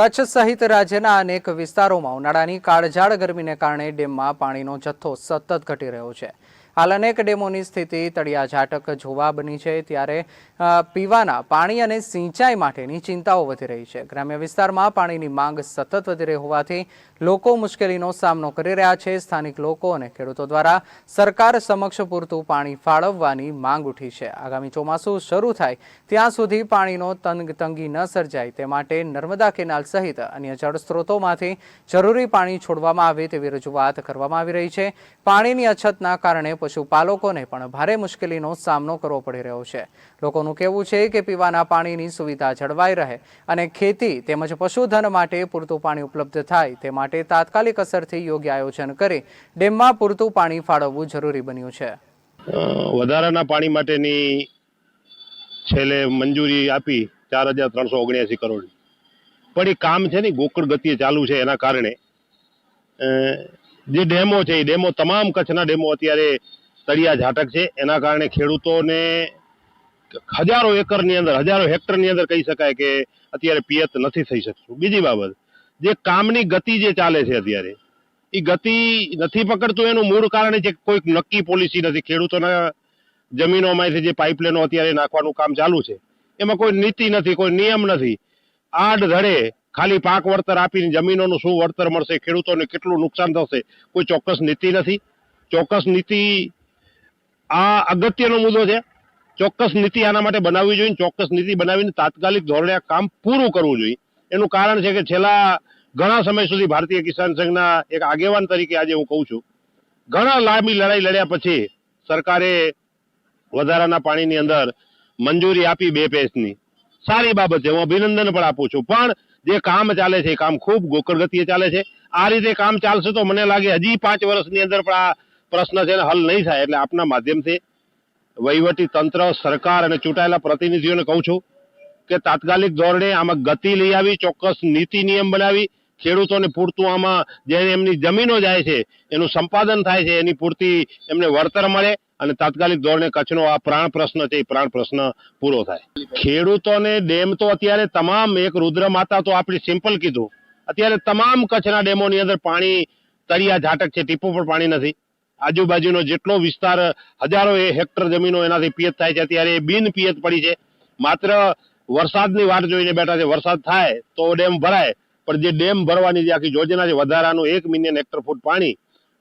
કચ્છ સહિત રાજ્યના અનેક વિસ્તારોમાં ઉનાળાની કાળઝાળ ગરમીને કારણે ડેમમાં પાણીનો જથ્થો સતત ઘટી રહ્યો છે। હાલ અનેક ડેમોની સ્થિતિ તળિયાઝાટક જોવા બની છે, ત્યારે પીવાના પાણી અને સિંચાઈ માટેની ચિંતાઓ વધી રહી છે। ગ્રામ્ય વિસ્તારમાં પાણીની માંગ સતત વધી રહી હોવાથી લોકો મુશ્કેલીનો સામનો કરી રહ્યા છે। સ્થાનિક લોકો અને ખેડૂતો દ્વારા સરકાર સમક્ષ પૂરતું પાણી ફાળવવાની માંગ ઉઠી છે। આગામી ચોમાસું શરૂ થાય ત્યાં સુધી પાણીનો તંગી ન સર્જાય તે માટે નર્મદા કેનાલ સહિત અન્ય જળસ્ત્રોતોમાંથી જરૂરી પાણી છોડવામાં આવે તેવી રજૂઆત કરવામાં આવી રહી છે। પાણીની અછતના કારણે પશુપાલકોને પણ ભારે મુશ્કેલીનો સામનો કરવો પડી રહ્યો છે। લોકોનું કહેવું છે કે પીવાના પાણીની સુવિધા જળવાઈ રહે અને ખેતી તેમજ પશુધન માટે પૂરતું પાણી ઉપલબ્ધ થાય તે માટે તાત્કાલિક અસરથી યોગ્ય આયોજન કરી ડેમમાં પૂરતું પાણી ફાળવવું જરૂરી બન્યું છે। વધારાના પાણી માટેની છેલ્લે મંજૂરી આપી 4,379 કરોડ, પણ એ કામ છે ને ગોકળ ગતિએ ચાલુ છે। એના કારણે જે ડેમો છે એ ડેમો તમામ કચ્છના ડેમો અત્યારે તળિયા ઝાટક છે। એના કારણે ખેડૂતોને હજારો એકરની અંદર, હજારો હેક્ટરની અંદર કહી શકાય કે અત્યારે પિયત નથી થઈ શકતું। બીજી બાબત, જે કામની ગતિ જે ચાલે છે અત્યારે એ ગતિ નથી પકડતું, એનું મૂળ કારણ એ છે કે કોઈ નક્કી પોલિસી નથી। ખેડૂતોના જમીનોમાંથી જે પાઇપલાઇનો અત્યારે નાખવાનું કામ ચાલુ છે એમાં કોઈ નીતિ નથી, કોઈ નિયમ નથી। આડધડે ખાલી પાક વળતર આપીને જમીનોનું શું વળતર મળશે, ખેડૂતોને કેટલું નુકસાન થશે, કોઈ ચોક્કસ નીતિ નથી। ચોક્કસ નીતિ આ અગત્યનો મુદ્દો છે। ચોક્કસ નીતિ આના માટે બનાવવી જોઈએ। ચોક્કસ નીતિ બનાવીને તાત્કાલિક ધોરણે આ કામ પૂરું કરવું જોઈએ। એનું કારણ છે કે છેલ્લા ઘણા સમય સુધી ભારતીય કિસાન સંઘના એક આગેવાન તરીકે આજે હું કહું છું, ઘણા લાંબી લડાઈ લડ્યા પછી સરકારે વધારાના પાણીની અંદર મંજૂરી આપી 2 પેચની। સારી બાબત છે, હું અભિનંદન પણ આપું છું, પણ જે કામ ચાલે છે એ કામ ખૂબ ગોકળ ગતિએ ચાલે છે। આ રીતે કામ ચાલશે તો મને લાગે હજી 5 વર્ષની અંદર પણ આ પ્રશ્ન છે ને હલ નહીં થાય। એટલે આપના માધ્યમથી વહીવટી તંત્ર, સરકાર અને ચૂંટાયેલા પ્રતિનિધિઓને કહું છું કે તાત્કાલિક ધોરણે આમાં ગતિ લઈ આવી, ચોક્કસ નીતિ નિયમ બનાવી, ખેડૂતોને પૂરતું આમાં જે એમની જમીનો જાય છે એનું સંપાદન થાય છે, એની પૂરતી એમને વળતર મળે અને તાત્કાલિક ધોરણે કચ્છનો આ પ્રાણ પ્રશ્ન છે એ પ્રાણ પ્રશ્ન પૂરો થાય। ખેડૂતોને ડેમ તો અત્યારે તમામ, એક રુદ્ર માતા તો આપણી સિમ્પલ કીધું, અત્યારે તમામ કચ્છના ડેમોની અંદર પાણી તળિયા ઝાટક છે, ટીપું પણ પાણી નથી। આજુબાજુનો જેટલો વિસ્તાર, હજારો હેક્ટર જમીનો એનાથી પિયત થાય છે, અત્યારે એ બિન પિયત પડી છે। માત્ર વરસાદની વાટ જોઈને બેઠા છે। વરસાદ થાય તો ડેમ ભરાય, પણ જે ડેમ ભરવાની જે આખી યોજના છે, વધારાનું 1 મિલિયન હેક્ટર ફૂટ પાણી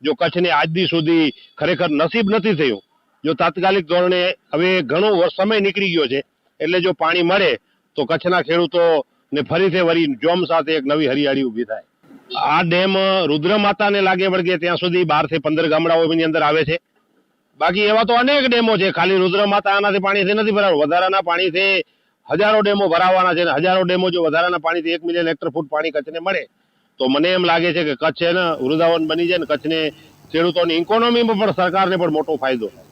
જો કચ્છને આજ દી સુધી ખરેખર નસીબ નથી થયું। જો તાત્કાલિક ધોરણે હવે ઘણો સમય નીકળી ગયો છે, એટલે જો પાણી મળે તો કચ્છના ખેડૂતોને ફરીથી વળી જોમ સાથે એક નવી હરિયાળી ઊભી થાય। આ ડેમ રુદ્ર માતાને લાગે વળગે ત્યાં સુધી 12 થી 15 ગામડાઓ એની અંદર આવે છે। બાકી એવા તો અનેક ડેમો છે, ખાલી રુદ્ર માતા આનાથી પાણીથી નથી ભરાવું, વધારાના પાણીથી હજારો ડેમો ભરાવાના છે। હજારો ડેમો જો વધારાના પાણીથી 1 મિલિયન હેક્ટર ફૂટ પાણી કચ્છને મળે તો મને એમ લાગે છે કે કચ્છ છે ને વૃંદાવન બની જાય ને કચ્છને ખેડૂતોની ઇકોનોમીમાં પણ સરકારને પણ મોટો ફાયદો થાય।